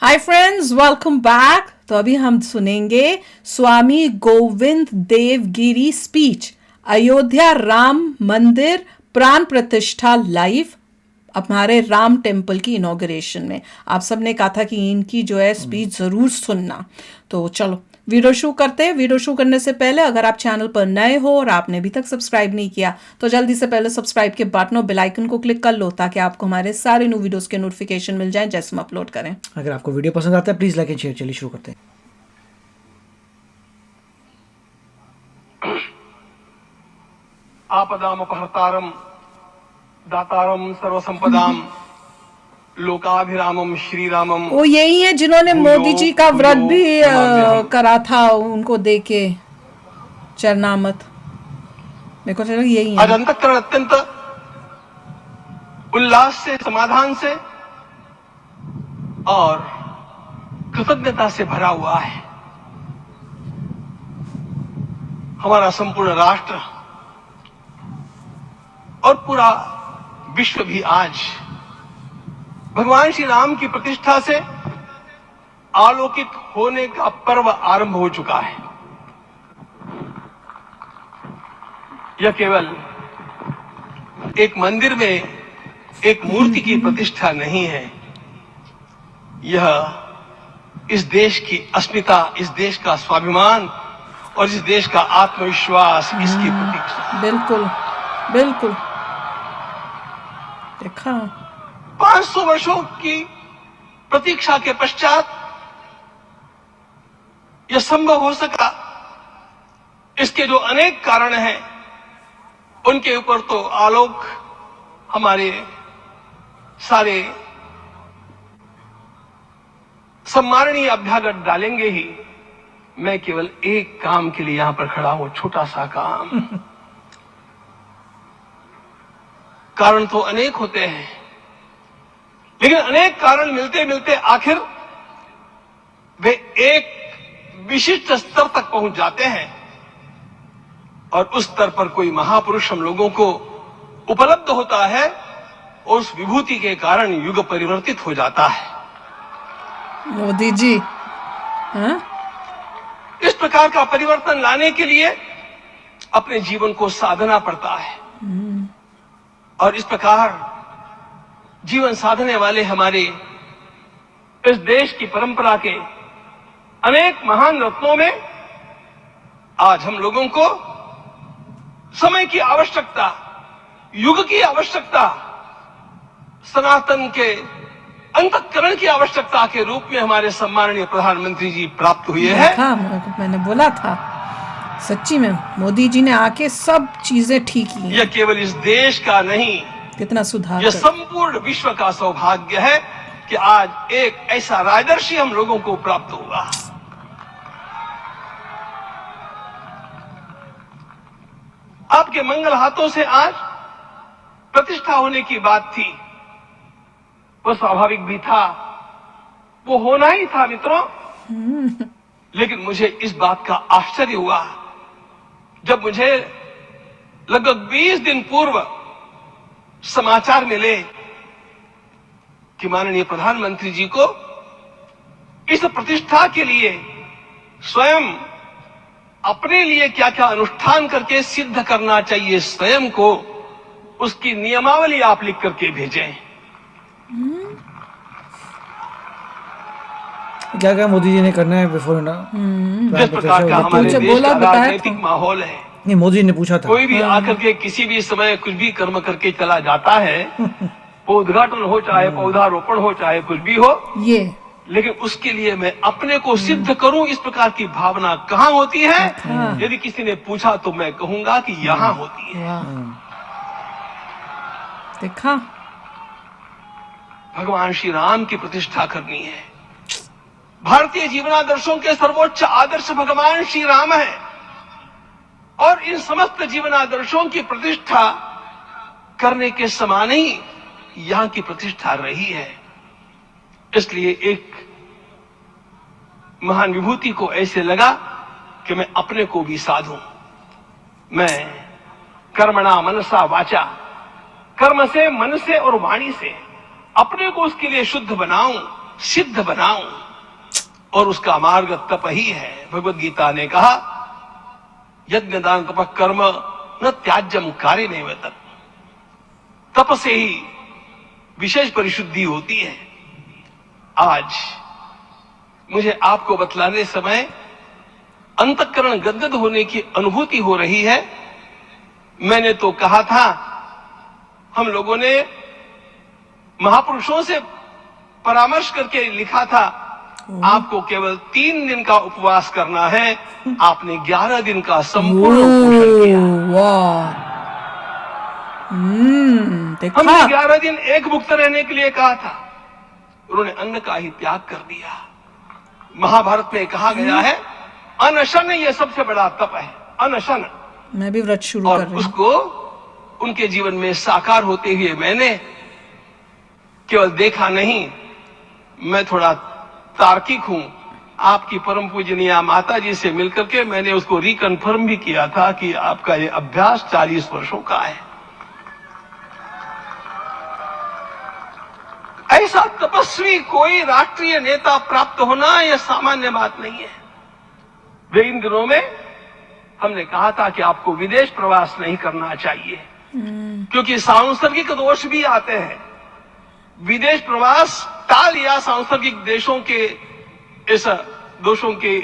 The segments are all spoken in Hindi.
Hi friends, welcome back. तो अभी हम सुनेंगे स्वामी गोविंद देव गिरी स्पीच, अयोध्या राम मंदिर प्राण प्रतिष्ठा लाइव, हमारे राम टेम्पल की इनॉग्रेशन में। आप सबने कहा था कि इनकी जो है स्पीच ज़रूर सुनना। तो चलो वीडियो शुरू करते हैं। वीडियो शुरू करने से पहले अगर आप चैनल पर नए हो और आपने अभी तक सब्सक्राइब नहीं किया तो जल्दी से पहले सब्सक्राइब के बटन और बेल आइकन को क्लिक कर लो ताकि आपको हमारे सारे न्यू वीडियोस के नोटिफिकेशन मिल जाएं जैसे हम अपलोड करें। अगर आपको वीडियो पसंद आता है प्लीज लाइक एंड शेयर। चलिए शुरू करते हैं। आपदामपहर्तारम दातारम सर्वसंपदाम लोकाभिरामम श्रीरामम। वो यही है जिन्होंने मोदी जी का व्रत भी करा था, उनको देके चरनामत। मेरे को चलो यही आज है। अंतःकरण अत्यंत उल्लास से, समाधान से और कृतज्ञता से भरा हुआ है। हमारा संपूर्ण राष्ट्र और पूरा विश्व भी आज भगवान श्री राम की प्रतिष्ठा से आलोकित होने का पर्व आरंभ हो चुका है। यह केवल एक मंदिर में एक मूर्ति की प्रतिष्ठा नहीं है, यह इस देश की अस्मिता, इस देश का स्वाभिमान और इस देश का आत्मविश्वास, इसकी प्रतीक्षा। बिल्कुल बिल्कुल। देखा 500 वर्षों की प्रतीक्षा के पश्चात यह संभव हो सका। इसके जो अनेक कारण हैं उनके ऊपर तो आलोक हमारे सारे सम्माननीय अभ्यागत डालेंगे ही। मैं केवल एक काम के लिए यहां पर खड़ा हूं, छोटा सा काम। कारण तो अनेक होते हैं, लेकिन अनेक कारण मिलते मिलते आखिर वे एक विशिष्ट स्तर तक पहुंच जाते हैं और उस स्तर पर कोई महापुरुष हम लोगों को उपलब्ध होता है और उस विभूति के कारण युग परिवर्तित हो जाता है। मोदी जी, हाँ? इस प्रकार का परिवर्तन लाने के लिए अपने जीवन को साधना पड़ता है और इस प्रकार जीवन साधने वाले हमारे इस देश की परंपरा के अनेक महान रत्नों में आज हम लोगों को समय की आवश्यकता, युग की आवश्यकता, सनातन के अंतःकरण की आवश्यकता के रूप में हमारे सम्माननीय प्रधानमंत्री जी प्राप्त हुए हैं। मैंने बोला था, सच्ची में मोदी जी ने आके सब चीजें ठीक की। यह केवल इस देश का नहीं, कितना सुधार, यह संपूर्ण विश्व का सौभाग्य है कि आज एक ऐसा राजर्षि हम लोगों को प्राप्त हुआ। आपके मंगल हाथों से आज प्रतिष्ठा होने की बात थी, वो स्वाभाविक भी था, वो होना ही था मित्रों। लेकिन मुझे इस बात का आश्चर्य हुआ जब मुझे लगभग 20 दिन पूर्व समाचार मिले कि माननीय प्रधानमंत्री जी को इस प्रतिष्ठा के लिए स्वयं अपने लिए क्या क्या अनुष्ठान करके सिद्ध करना चाहिए, स्वयं को उसकी नियमावली आप लिख करके भेजें। क्या क्या मोदी जी ने करना है बिफोर जिस प्रकार का हमारे देश का राजनीतिक माहौल है, नहीं मोदी जी ने पूछा था। कोई भी आकर के किसी भी समय कुछ भी कर्म करके चला जाता है, वो उद्घाटन हो चाहे पौधारोपण हो चाहे कुछ भी हो, ये लेकिन उसके लिए मैं अपने को सिद्ध करूं, इस प्रकार की भावना कहां होती है? यदि किसी ने पूछा तो मैं कहूंगा कि यहां होती है। देखा, भगवान श्री राम की प्रतिष्ठा करनी है। भारतीय जीवनादर्शों के सर्वोच्च आदर्श भगवान श्री राम है और इन समस्त जीवनादर्शों की प्रतिष्ठा करने के समान ही यहां की प्रतिष्ठा रही है। इसलिए एक महान विभूति को ऐसे लगा कि मैं अपने को भी साधूं। मैं कर्मणा मनसा वाचा, कर्म से, मन से और वाणी से अपने को उसके लिए शुद्ध बनाऊं, सिद्ध बनाऊं, और उसका मार्ग तप ही है। भगवत गीता ने कहा, यज्ञ दान तप कर्म न त्याज्यम कार्य नहीं में तप से ही विशेष परिशुद्धि होती है। आज मुझे आपको बतलाने समय अंतःकरण गदगद होने की अनुभूति हो रही है। मैंने तो कहा था, हम लोगों ने महापुरुषों से परामर्श करके लिखा था, आपको केवल 3 दिन का उपवास करना है। आपने 11 दिन का संपूर्ण पोषण किया। वाह, देखा, हमने 11 दिन एक मुक्त रहने के लिए कहा था, उन्होंने अन्न का ही त्याग कर दिया। महाभारत में कहा गया है, अनशन ये सबसे बड़ा तप है, अनशन। मैं भी व्रत शुरू कर और रही हूँ। उसको उनके जीवन में साकार होते हुए मैंने केवल देखा नहीं, मैं थोड़ा तार्किक हूं। आपकी परम पूजनीय माता जी से मिलकर के मैंने उसको रिकन्फर्म भी किया था कि आपका ये अभ्यास 40 वर्षों का है। ऐसा तपस्वी कोई राष्ट्रीय नेता प्राप्त होना यह सामान्य बात नहीं है। वे इन दिनों में हमने कहा था कि आपको विदेश प्रवास नहीं करना चाहिए, क्योंकि सांसर्गिक दोष भी आते हैं। विदेश प्रवास टाल या सांसर्गिक देशों के इस दोषों के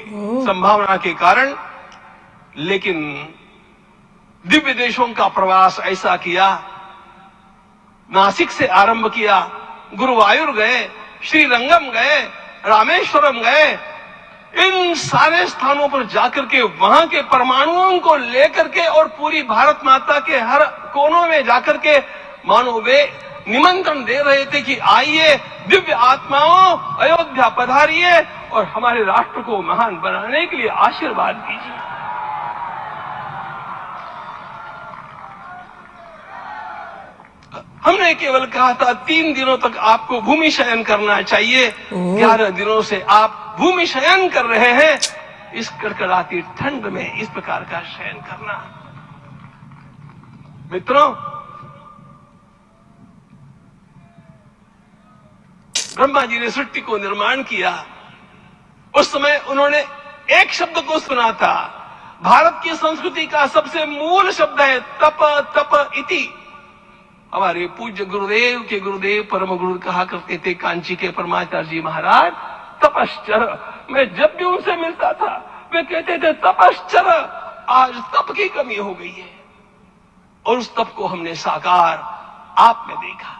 संभावना के कारण, लेकिन दिव्य देशों का प्रवास ऐसा किया। नासिक से आरंभ किया, गुरुवायूर गए, श्रीरंगम गए, रामेश्वरम गए। इन सारे स्थानों पर जाकर के वहां के परमाणुओं को लेकर के और पूरी भारत माता के हर कोनों में जाकर के मानो वे निमंत्रण दे रहे थे कि आइए दिव्य आत्माओं, अयोध्या पधारिए और हमारे राष्ट्र को महान बनाने के लिए आशीर्वाद दीजिए। हमने केवल कहा था 3 दिनों तक आपको भूमि शयन करना चाहिए। 11 दिनों से आप भूमि शयन कर रहे हैं। इस कड़कड़ाती ठंड में इस प्रकार का शयन करना, मित्रों, ब्रह्मा जी ने सृष्टि को निर्माण किया। उस समय उन्होंने एक शब्द को सुना था। भारत की संस्कृति का सबसे मूल शब्द है तप, तप इति। हमारे पूज्य गुरुदेव के गुरुदेव परम गुरु कहा करते थे, कांची के परमाचार्य जी महाराज, तपश्चर। मैं जब भी उनसे मिलता था वे कहते थे तपश्चर। आज तप की कमी हो गई है, और उस तप को हमने साकार आप में देखा।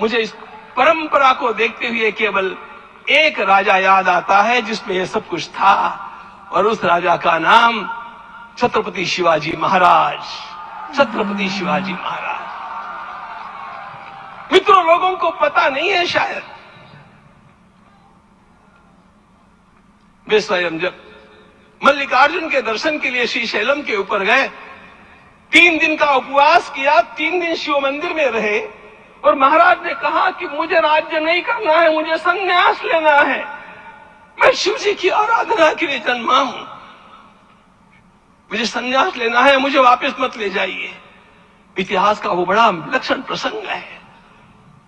मुझे इस परंपरा को देखते हुए केवल एक राजा याद आता है जिसमें यह सब कुछ था, और उस राजा का नाम छत्रपति शिवाजी महाराज। छत्रपति शिवाजी महाराज। मित्रों, लोगों को पता नहीं है शायद, वे स्वयं जब मल्लिकार्जुन के दर्शन के लिए श्रीशैलम के ऊपर गए, 3 दिन का उपवास किया, 3 दिन शिव मंदिर में रहे, और महाराज ने कहा कि मुझे राज्य नहीं करना है, मुझे संन्यास लेना है। मैं शिव जी की आराधना के लिए जन्मा हूं, मुझे संन्यास लेना है, मुझे वापस मत ले जाइए। इतिहास का वो बड़ा विलक्षण प्रसंग है।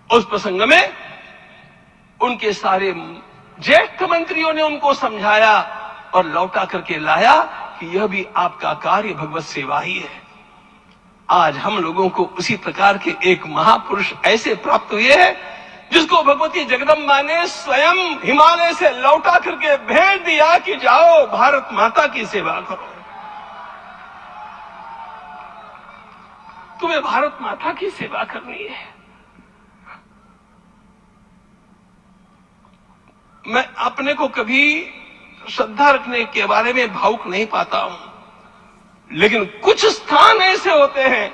उस प्रसंग में उनके सारे ज्येष्ठ मंत्रियों ने उनको समझाया और लौटा करके लाया कि यह भी आपका कार्य भगवत सेवा ही है। आज हम लोगों को उसी प्रकार के एक महापुरुष ऐसे प्राप्त हुए हैं जिसको भगवती जगदम्बा ने स्वयं हिमालय से लौटा करके भेज दिया कि जाओ भारत माता की सेवा करो। तुम्हें भारत माता की सेवा करनी है। मैं अपने को कभी श्रद्धा रखने के बारे में भावुक नहीं पाता हूं, लेकिन कुछ स्थान ऐसे होते हैं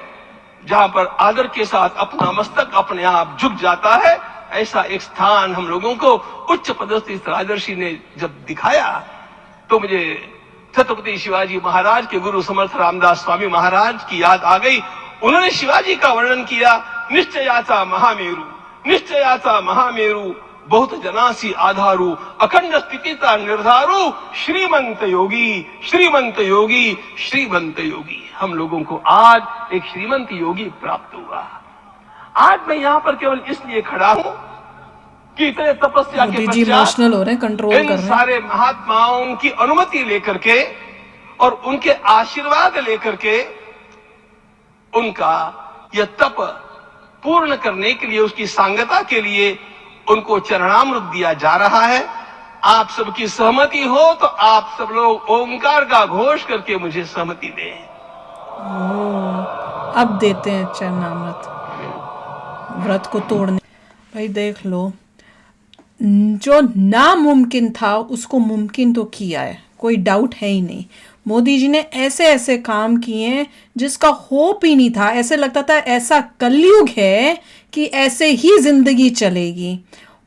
जहां पर आदर के साथ अपना मस्तक अपने आप झुक जाता है। ऐसा एक स्थान हम लोगों को उच्च पदस्थ राजर्षि ने जब दिखाया तो मुझे छत्रपति शिवाजी महाराज के गुरु समर्थ रामदास स्वामी महाराज की याद आ गई। उन्होंने शिवाजी का वर्णन किया, निश्चयाचा महामेरु, निश्चयाचा महामेरु, बहुत जनासी आधारू, अखंड स्थितिता निर्धारू, श्रीमंत योगी, श्रीमंत योगी, श्रीमंत योगी। हम लोगों को आज एक श्रीमंत योगी प्राप्त हुआ। आज मैं यहां पर केवल इसलिए खड़ा हूं कि इतने तपस्या के मोदी जी पश्चात इमोशनल हो रहे हैं, कंट्रोल इन कर रहे हैं। सारे महात्माओं की अनुमति लेकर के और उनके आशीर्वाद लेकर के उनका यह तप पूर्ण करने के लिए, उसकी सांगता के लिए उनको चरणामृत दिया जा रहा है। आप सबकी सहमति हो तो आप सब लोग ओंकार का घोष करके मुझे सहमति दें। अब देते हैं चरणामृत व्रत को तोड़ने। भाई देख लो, जो नामुमकिन था उसको मुमकिन तो किया है, कोई डाउट है ही नहीं। मोदी जी ने ऐसे ऐसे काम किए हैं जिसका होप ही नहीं था। ऐसे लगता था ऐसा कलयुग है कि ऐसे ही जिंदगी चलेगी,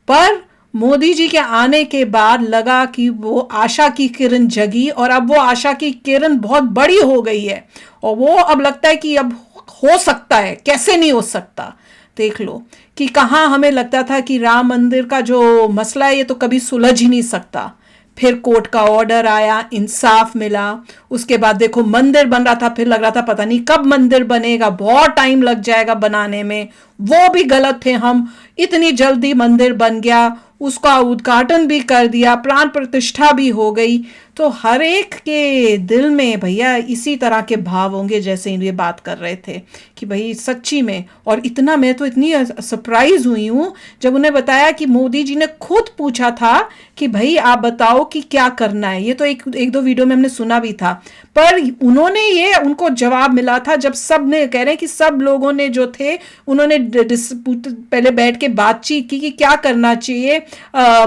पर मोदी जी के आने के बाद लगा कि वो आशा की किरण जगी और अब वो आशा की किरण बहुत बड़ी हो गई है और वो अब लगता है कि अब हो सकता है, कैसे नहीं हो सकता। देख लो कि कहाँ हमें लगता था कि राम मंदिर का जो मसला है ये तो कभी सुलझ ही नहीं सकता, फिर कोर्ट का ऑर्डर आया, इंसाफ मिला, उसके बाद देखो मंदिर बन रहा था, फिर लग रहा था पता नहीं कब मंदिर बनेगा, बहुत टाइम लग जाएगा बनाने में, वो भी गलत थे हम, इतनी जल्दी मंदिर बन गया, उसका उद्घाटन भी कर दिया, प्राण प्रतिष्ठा भी हो गई। तो हर एक के दिल में भैया इसी तरह के भाव होंगे जैसे ये बात कर रहे थे कि भाई सच्ची में। और इतना मैं तो इतनी सरप्राइज हुई हूँ जब उन्हें बताया कि मोदी जी ने खुद पूछा था कि भाई आप बताओ कि क्या करना है। ये तो एक दो वीडियो में हमने सुना भी था, पर उन्होंने ये उनको जवाब मिला था जब सब ने कह रहे हैं कि सब लोगों ने जो थे उन्होंने पहले बैठ के बातचीत की कि क्या करना चाहिए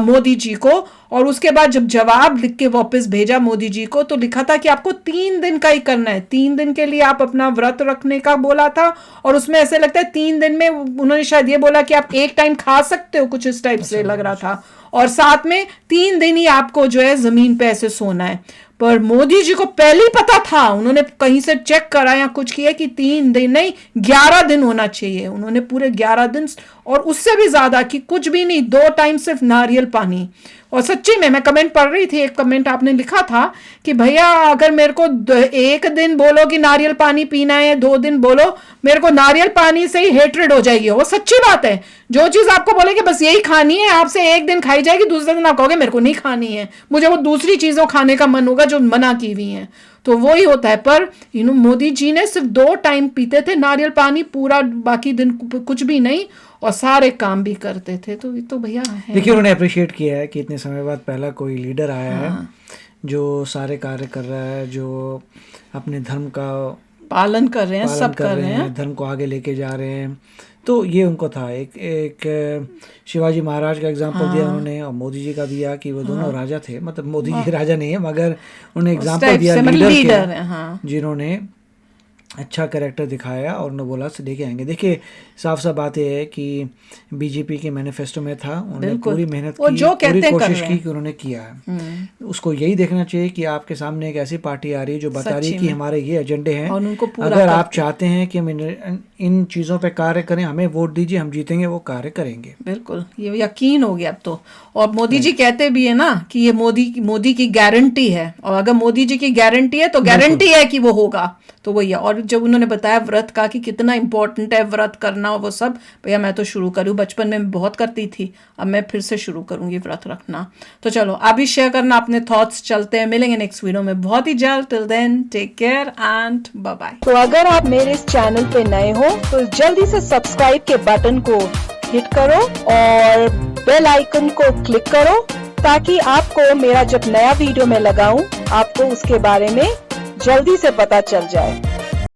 मोदी जी को, और उसके बाद जब जवाब लिख के वापस भेजा मोदी जी को तो लिखा था कि आपको 3 दिन का ही करना है। 3 दिन के लिए आप अपना व्रत रखने का बोला था और उसमें ऐसे लगता है 3 दिन में उन्होंने शायद ये बोला कि आप एक टाइम खा सकते हो, कुछ इस टाइप से लग रहा था, और साथ में 3 दिन ही आपको जो है जमीन पे ऐसे सोना है। पर मोदी जी को पहले ही पता था, उन्होंने कहीं से चेक करा या कुछ किया कि 3 दिन नहीं 11 दिन होना चाहिए। उन्होंने पूरे 11 दिन और उससे भी ज्यादा कि कुछ भी नहीं, 2 टाइम सिर्फ नारियल पानी। और सच्ची में मैं कमेंट पढ़ रही थी, एक कमेंट आपने लिखा था कि भैया अगर मेरे को 1 दिन बोलो कि नारियल पानी पीना है, 2 दिन बोलो, मेरे को नारियल पानी से ही हेट्रेड हो जाएगी। वो सच्ची बात है, जो चीज आपको बोले कि बस यही खानी है, आपसे 1 दिन खाई जाएगी, दूसरे दिन आप कहोगे मेरे को नहीं खानी है, मुझे वो दूसरी चीजों खाने का मन होगा जो मना की हुई है। तो वो ही होता है। पर मोदी जी ने सिर्फ 2 टाइम पीते थे नारियल पानी, पूरा बाकी दिन कुछ भी नहीं, और सारे काम भी करते थे। तो ये तो भैया है। देखिए उन्होंने अप्रिशिएट किया है कि इतने समय बाद पहला कोई लीडर आया है जो सारे कार्य कर रहा है, जो अपने धर्म का पालन कर रहे हैं, सब कर रहे हैं, धर्म को आगे लेके जा रहे हैं। तो ये उनको था एक शिवाजी महाराज का एग्जांपल दिया उन्होंने, और मोदी जी का दिया कि वो दोनों राजा थे। मतलब मोदी जी राजा नहीं है, मगर उन्हें एग्जांपल दिया लीडर के, जिन्होंने अच्छा कैरेक्टर दिखाया और उन्होंने बोला से लेके आएंगे। देखिए साफ साफ बात यह है कि बीजेपी के मैनिफेस्टो में था, उन्होंने पूरी मेहनत की, पूरी कोशिश की कि उन्होंने किया है। उसको यही देखना चाहिए कि आपके सामने एक ऐसी पार्टी आ रही है जो बता रही है कि हमारे ये एजेंडे हैं, अगर आप चाहते हैं कि हम इन चीज़ों पे कार्य करें, हमें वोट दीजिए, हम जीतेंगे, वो कार्य करेंगे। बिल्कुल, ये यकीन हो गया अब तो। और मोदी जी कहते भी है ना कि ये मोदी की गारंटी है, और अगर मोदी जी की गारंटी है तो गारंटी है कि वो होगा। तो वही है। और जब उन्होंने बताया व्रत का कि कितना इंपॉर्टेंट है व्रत करना और वो सब, भैया मैं तो शुरू करूँ, बचपन में बहुत करती थी, अब मैं फिर से शुरू करूंगी व्रत रखना। तो चलो आप भी शेयर करना अपने थॉट्स। चलते हैं, मिलेंगे नेक्स्ट वीडियो में बहुत ही जल्द। Till then take care and bye bye. तो अगर आप मेरे इस चैनल पे नए हो तो जल्दी से सब्सक्राइब के बटन को हिट करो और बेल आइकन को क्लिक करो, ताकि आपको मेरा जब नया वीडियो मैं लगाऊं आपको उसके बारे में जल्दी से पता चल जाए।